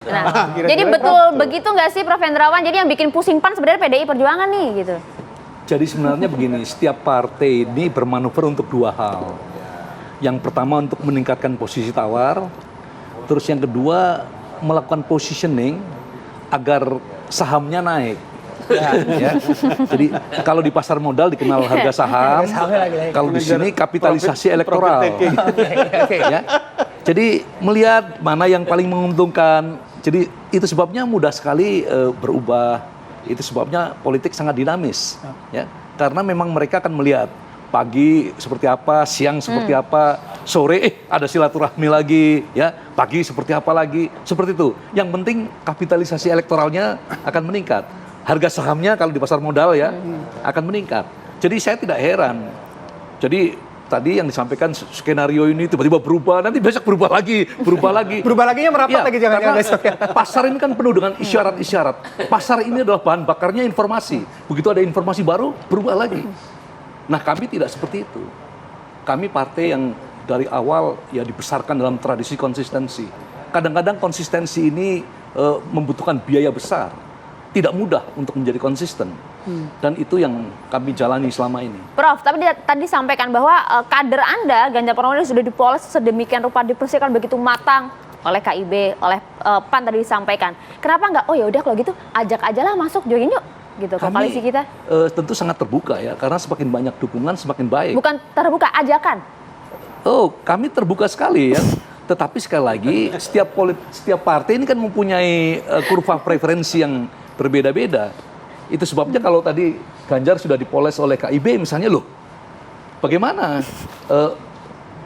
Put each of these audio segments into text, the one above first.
Nah, jadi betul begitu nggak sih Prof. Hendrawan? Jadi yang bikin pusing PAN sebenarnya PDI Perjuangan nih gitu. Jadi sebenarnya begini, setiap partai ini bermanuver untuk dua hal. Yang pertama untuk meningkatkan posisi tawar, terus yang kedua melakukan positioning agar sahamnya naik. Ya. Jadi kalau di pasar modal dikenal harga saham, kalau di sini kapitalisasi elektoral. Ya. Jadi melihat mana yang paling menguntungkan. Jadi itu sebabnya mudah sekali berubah. Itu sebabnya politik sangat dinamis. Ya. Karena memang mereka akan melihat pagi seperti apa, siang seperti apa, sore ada silaturahmi lagi, ya pagi seperti apa lagi, seperti itu. Yang penting kapitalisasi elektoralnya akan meningkat. Harga sahamnya kalau di pasar modal ya akan meningkat. Jadi saya tidak heran. Jadi tadi yang disampaikan skenario ini tiba-tiba berubah, nanti besok berubah lagi, berubah lagi. Berubah laginya merapat lagi jangan-jangan besok ya. Pasar ini kan penuh dengan isyarat-isyarat. Pasar ini adalah bahan bakarnya informasi. Begitu ada informasi baru, berubah lagi. Nah kami tidak seperti itu. Kami partai yang dari awal ya dibesarkan dalam tradisi konsistensi. Kadang-kadang konsistensi ini membutuhkan biaya besar. Tidak mudah untuk menjadi konsisten. Dan itu yang kami jalani selama ini. Prof, tapi tadi sampaikan bahwa kader Anda, Ganjar Pranowo sudah dipoles sedemikian rupa, dipersiapkan begitu matang oleh KIB, oleh PAN tadi disampaikan. Kenapa nggak, oh ya udah kalau gitu ajak aja lah masuk, join yuk. Gitu ke koalisi kita? Tentu sangat terbuka ya, karena semakin banyak dukungan semakin baik. Bukan terbuka, ajakan? Oh, kami terbuka sekali ya. Tetapi sekali lagi, setiap partai ini kan mempunyai kurva preferensi yang berbeda-beda. Itu sebabnya kalau tadi Ganjar sudah dipoles oleh KIB misalnya, loh, bagaimana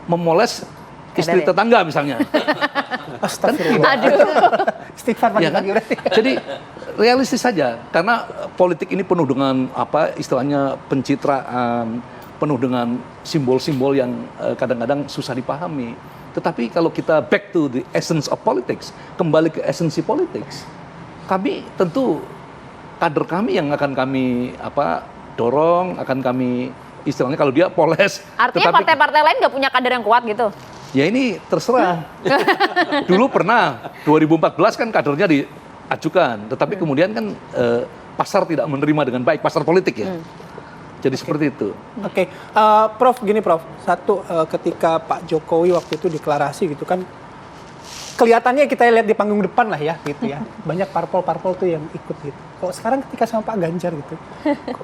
memoles istri tetangga misalnya? Istighfar ya kan? Jadi realistis saja, karena politik ini penuh dengan apa istilahnya pencitraan, penuh dengan simbol-simbol yang kadang-kadang susah dipahami. Tetapi kalau kita back to the essence of politics, kembali ke esensi politics, kami tentu kader kami yang akan kami dorong, akan kami istilahnya kalau dia poles. Artinya partai-partai lain nggak punya kader yang kuat gitu? Ya ini terserah. Dulu pernah 2014 kan kadernya diajukan, tetapi kemudian kan pasar tidak menerima dengan baik, pasar politik ya. Jadi seperti itu. Oke, Prof, gini Prof, ketika Pak Jokowi waktu itu deklarasi gitu kan, kelihatannya kita lihat di panggung depan lah ya gitu ya, banyak parpol-parpol tuh yang ikut gitu. Kalau sekarang ketika sama Pak Ganjar gitu,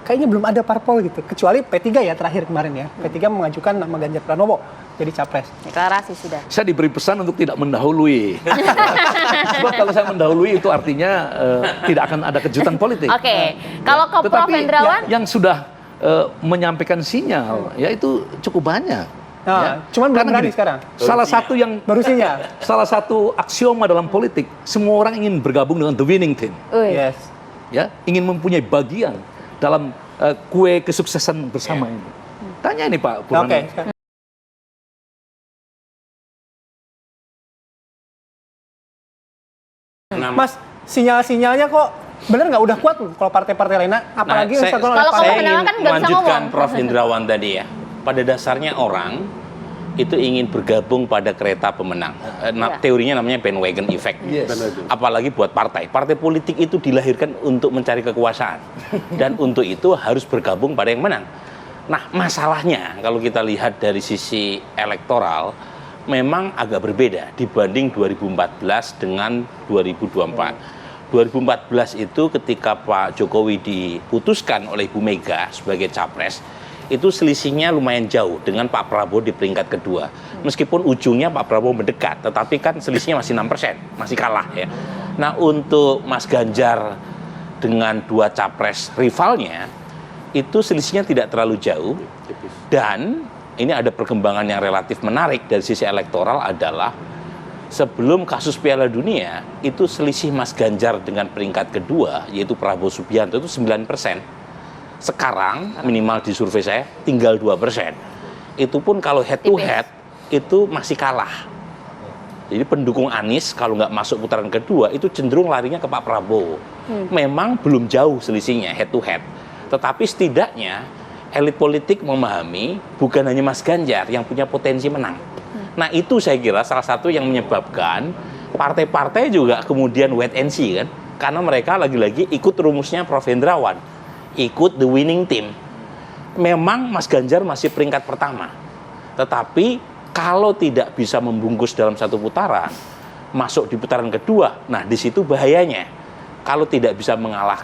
kayaknya belum ada parpol gitu, kecuali P3 ya terakhir kemarin ya, P3 mengajukan nama Ganjar Pranowo jadi capres. Deklarasi sudah. Saya diberi pesan untuk tidak mendahului. Sebab kalau saya mendahului itu artinya tidak akan ada kejutan politik. Oke, kalau ke Prof. Hendrawan? Yang sudah menyampaikan sinyal, ya itu cukup banyak. Nah, ya. Cuman belum berani sekarang. Salah satu aksioma dalam politik, semua orang ingin bergabung dengan the winning team. Yes. Ya, ingin mempunyai bagian dalam kue kesuksesan bersama ini. Tanya ini Pak Purwani. Oke. Mas, sinyal-sinyalnya kok bener nggak udah kuat kalau partai-partai lainnya, apalagi kalau partai saya ingin kan nggak bisa melanjutkan ngomong. Prof. Hendrawan tadi ya. Pada dasarnya orang itu ingin bergabung pada kereta pemenang. Teorinya namanya bandwagon effect. Yes. Apalagi buat partai. Partai politik itu dilahirkan untuk mencari kekuasaan. Dan untuk itu harus bergabung pada yang menang. Nah, masalahnya kalau kita lihat dari sisi elektoral, memang agak berbeda dibanding 2014 dengan 2024. 2014 itu ketika Pak Jokowi diputuskan oleh Ibu Mega sebagai capres, itu selisihnya lumayan jauh dengan Pak Prabowo di peringkat kedua. Meskipun ujungnya Pak Prabowo mendekat, tetapi kan selisihnya masih 6%, masih kalah ya. Nah, untuk Mas Ganjar dengan dua capres rivalnya, itu selisihnya tidak terlalu jauh. Dan ini ada perkembangan yang relatif menarik dari sisi elektoral adalah sebelum kasus Piala Dunia, itu selisih Mas Ganjar dengan peringkat kedua, yaitu Prabowo Subianto itu 9%. Sekarang minimal di survei saya tinggal 2%. Itu pun kalau head to head itu masih kalah. Jadi pendukung Anies kalau nggak masuk putaran kedua itu cenderung larinya ke Pak Prabowo. Memang belum jauh selisihnya head to head. Tetapi setidaknya elit politik memahami bukan hanya Mas Ganjar yang punya potensi menang. Nah itu saya kira salah satu yang menyebabkan Partai-partai juga kemudian wait and see kan, karena mereka lagi-lagi ikut rumusnya Prof. Hendrawan, ikut the winning team. Memang Mas Ganjar masih peringkat pertama, tetapi kalau tidak bisa membungkus dalam satu putaran, masuk di putaran kedua, nah di situ bahayanya. Kalau tidak bisa mengalahkan